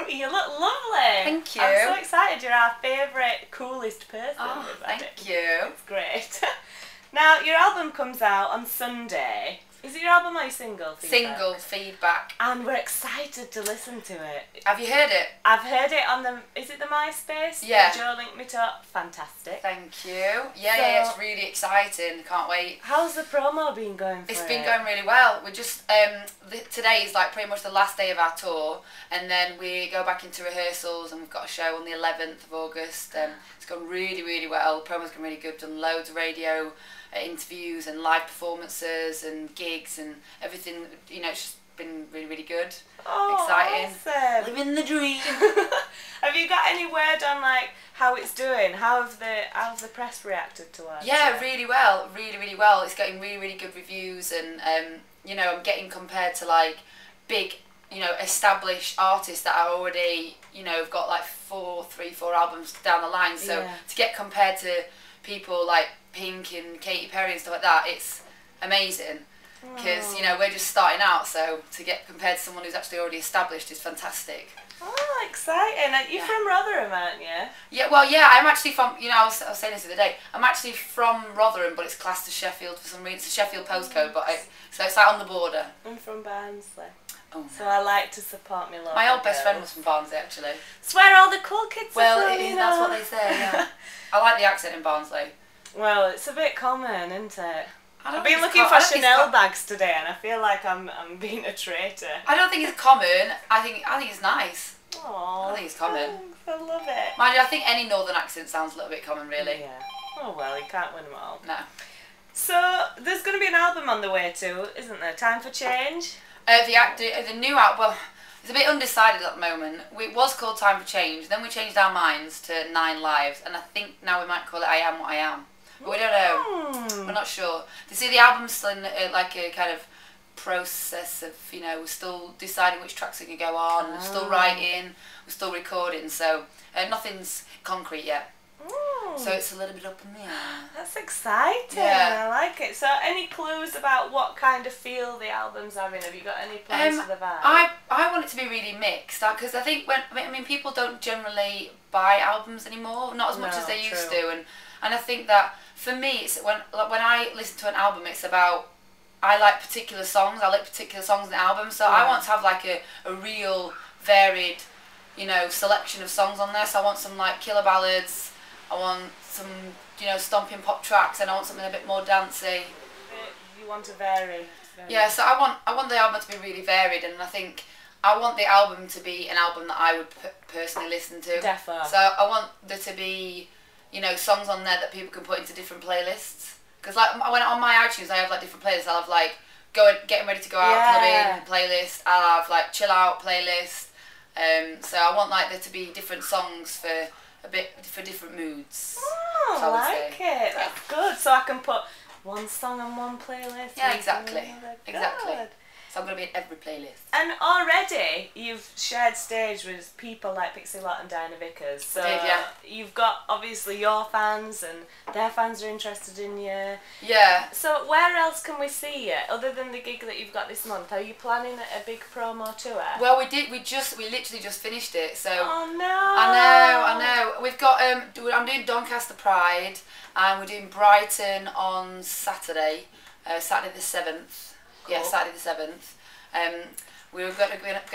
You look lovely. Thank you. I'm so excited. You're our favourite, coolest person. Oh, we've had. thank you. It's great. Now, your album comes out on Sunday. Is it your album or your single? Single Feedback. And we're excited to listen to it. Have you heard it? I've heard it on the, is it the MySpace? Yeah. Joe linked me to. Fantastic. Thank you. Yeah, it's really exciting. Can't wait. How's the promo been going for It's been going really well. We're just, today is like pretty much the last day of our tour, and then we go back into rehearsals, and we've got a show on the 11th of August. It's gone really, really well. The promo's gone really good. Done loads of radio interviews and live performances and gigs and everything. You know, it's just been really, really good. Oh, exciting. Awesome. Living the dream. Have you got any word on like how it's doing? How's the press reacted to us? Yeah, really well. Really, really well. It's getting really, really good reviews, and you know, I'm getting compared to like big, you know, established artists that are already, you know, have got like 4 albums down the line. So to get compared to people like Pink and Katy Perry and stuff like that, it's amazing. Because, you know, we're just starting out, so to get compared to someone who's actually already established is fantastic. Oh, exciting. You're from Rotherham, aren't you? Yeah, well, yeah, I'm actually from, you know, I was saying this the other day, I'm actually from Rotherham, but it's classed as Sheffield for some reason. It's a Sheffield postcode, but so it's like on the border. I'm from Barnsley. Oh. So I like to support my local My old best girls. friend was from Barnsley, actually. It's where all the cool kids are from, Well, that's what they say, yeah. I like the accent in Barnsley. Well, it's a bit common, isn't it? I've think been it's looking for I don't think it's Chanel bags today, and I feel like I'm being a traitor. I don't think it's common. I think it's nice. Aww, I think it's common. thanks, I love it. Mind you, I think any northern accent sounds a little bit common, really. Yeah. Oh well, you can't win them all. No. So there's going to be an album on the way too, isn't there? Time for Change. The new album. Well, it's a bit undecided at the moment. It was called Time for Change. Then we changed our minds to 9 Lives, and I think now we might call it I Am What I Am. But we don't know. We're not sure. You see, the album's still in like a kind of process of, you know, we're still deciding which tracks are going to go on. We're still writing. We're still recording. So nothing's concrete yet. So it's a little bit up in the air. That's exciting. Yeah. I like it. So any clues about what kind of feel the album's having? Have you got any plans for the vibe? I want it to be really mixed, because I think people don't generally buy albums anymore, not as much as they used to, and I think that for me, it's when I listen to an album, it's about, I like particular songs. I like particular songs in the album, so I want to have like a real varied, you know, selection of songs on there. So I want some like killer ballads. I want some, you know, stomping pop tracks, and I want something a bit more dancey. You want to vary. Yeah, so I want the album to be really varied, and I think I want the album to be an album that I would personally listen to. Defo. So I want there to be, you know, songs on there that people can put into different playlists. Because like when on my iTunes, I have like different playlists. I'll have like getting ready to go out clubbing playlist. I'll have like chill out playlist. So I want like there to be different songs for different moods. Oh, I like it. That's good. So I can put one song on one playlist. Yeah, exactly. Exactly. Good. So I'm going to be in every playlist. And already you've shared stage with people like Pixie Lott and Diana Vickers. So you've got obviously your fans, and their fans are interested in you. Yeah. So where else can we see you other than the gig that you've got this month? Are you planning a big promo tour? Well, we literally just finished it. So oh no. I know. We've got I'm doing Doncaster Pride, and we're doing Brighton on Saturday, Saturday the 7th. Cool. Yeah, Saturday the 7th. We're going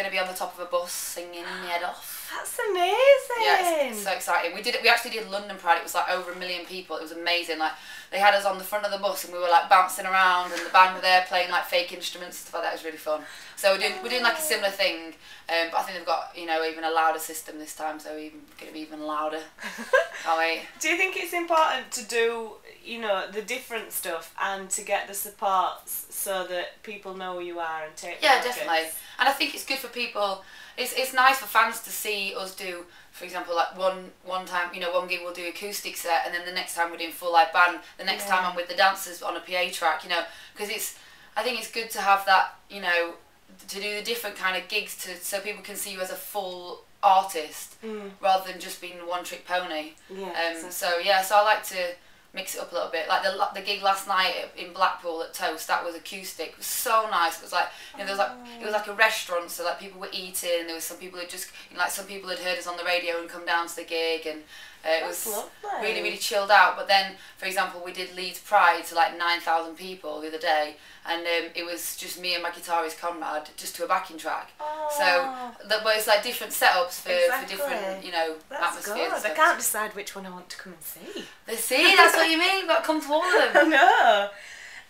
to be on the top of a bus singing my head off. That's amazing. Yeah, it's so exciting. We actually did London Pride. It was like over 1 million people. It was amazing. Like they had us on the front of the bus, and we were like bouncing around, and the band were there playing like fake instruments and stuff like that. It was really fun. So we're doing like a similar thing, but I think they've got, you know, even a louder system this time, so we're going to be even louder. Can't wait. Do you think it's important to do, you know, the different stuff and to get the support so that people know who you are and take? Yeah, definitely. And I think it's good for people. It's nice for fans to see us do, for example, like one time, you know, one gig we'll do acoustic set, and then the next time we're doing full live band. The next time I'm with the dancers on a PA track, you know, because I think it's good to have that, you know, to do the different kind of gigs so people can see you as a full artist rather than just being a one-trick pony. Yeah. So I like to mix it up a little bit. Like the gig last night in Blackpool at Toast, that was acoustic. It was so nice. It was like, you know, there was like, it was like a restaurant, so like people were eating. And there was some people who just, you know, like some people had heard us on the radio and come down to the gig, and it was really, really chilled out. But then, for example, we did Leeds Pride to like 9,000 people the other day, and it was just me and my guitarist Conrad, just to a backing track. But it's like different setups for different, you know, atmospheres. Good. I can't decide which one I want to come and see. That's what you mean. You've got to come to all of them. I know.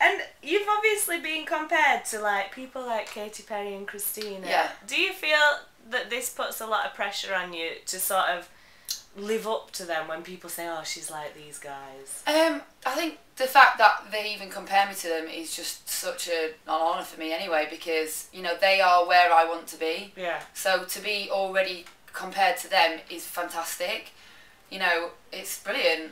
And you've obviously been compared to like people like Katy Perry and Christina. Yeah. Do you feel that this puts a lot of pressure on you to sort of live up to them when people say, oh, she's like these guys? I think the fact that they even compare me to them is just such an honour for me anyway, because, you know, they are where I want to be. Yeah. So to be already compared to them is fantastic. You know, it's brilliant.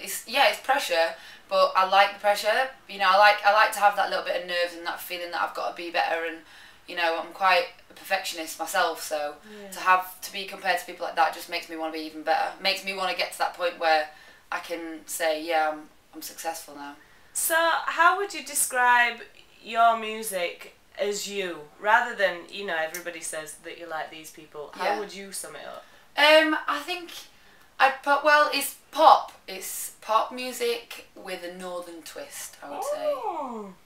It's pressure, but I like the pressure. You know, I like to have that little bit of nerves and that feeling that I've got to be better, and, you know, I'm quite a perfectionist myself, so to be compared to people like that just makes me want to be even better. Makes me want to get to that point where I can say, yeah, I'm successful now. So how would you describe your music as you, rather than, you know, everybody says that you're like these people? How would you sum it up? I think it's pop. It's pop music with a northern twist, I would say.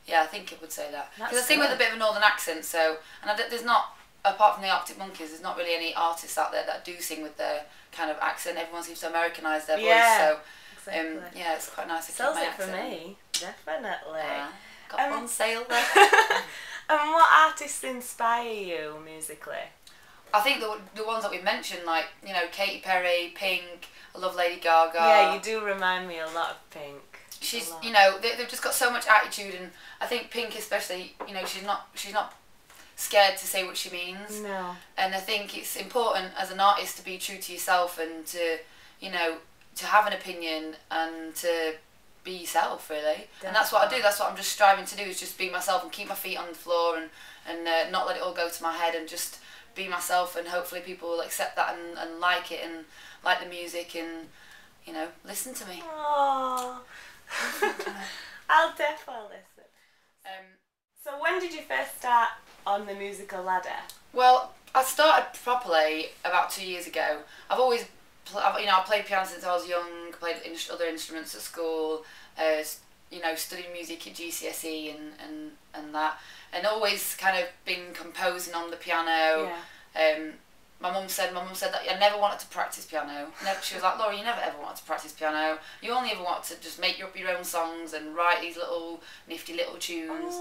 Yeah, I think it would say that. Because I sing with a bit of a northern accent, so, and there's not, apart from the Arctic Monkeys, there's not really any artists out there that do sing with their kind of accent. Everyone seems to Americanise their voice, so yeah, it's quite nice to keep my accent. Sells it for me, definitely. Got on sale there. And what artists inspire you musically? I think the ones that we mentioned, like, you know, Katy Perry, Pink, I love Lady Gaga. Yeah, you do remind me a lot of Pink. She's, you know, they've just got so much attitude, and I think Pink especially, you know, she's not scared to say what she means. No. And I think it's important as an artist to be true to yourself and to, you know, to have an opinion and to be yourself, really. Definitely. And that's what I do. That's what I'm just striving to do, is just be myself and keep my feet on the floor and not let it all go to my head, and just be myself, and hopefully people will accept that and like it and like the music and, you know, listen to me. Aww. I'll definitely listen. So when did you first start on the musical ladder? Well, I started properly about 2 years ago. I've always, you know, I played piano since I was young, played other instruments at school, you know, studied music at GCSE and that, and always kind of been composing on the piano. Yeah. My mum said that I never wanted to practice piano. She was like, Laura, you never ever wanted to practice piano. You only ever wanted to just make up your own songs and write these little nifty little tunes.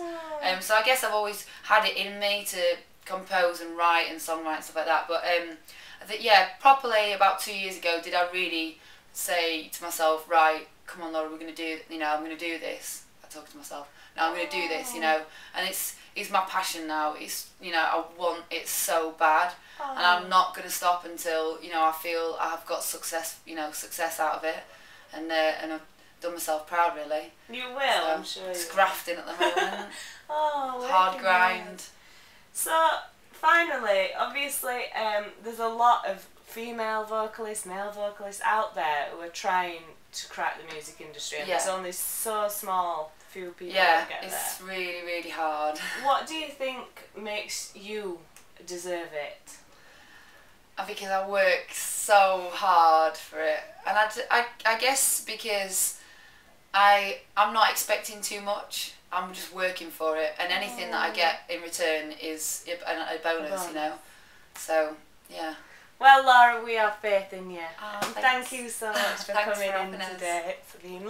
So I guess I've always had it in me to compose and write and songwrite and stuff like that. But I think, yeah, properly about 2 years ago did I really say to myself, right, come on, Laura, we're going to do, you know, I'm going to do this. I talk to myself, no, I'm going to do this, you know, and it's my passion now. It's, you know, I want it so bad, and I'm not going to stop until, you know, I feel I have got success, you know, success out of it, and I've done myself proud, really. You will, so I'm sure. Just grafting at the moment. Hard grind. So finally, obviously, there's a lot of female vocalists, male vocalists out there who are trying to crack the music industry, and there's only so small few people who get there. It's really, really hard. What do you think makes you deserve it? Because I work so hard for it, and I guess because I'm not expecting too much. I'm just working for it, and anything that I get in return is a bonus, you know. So yeah. Well, Laura, we have faith in you. Oh, thank you so much for coming in today. It's been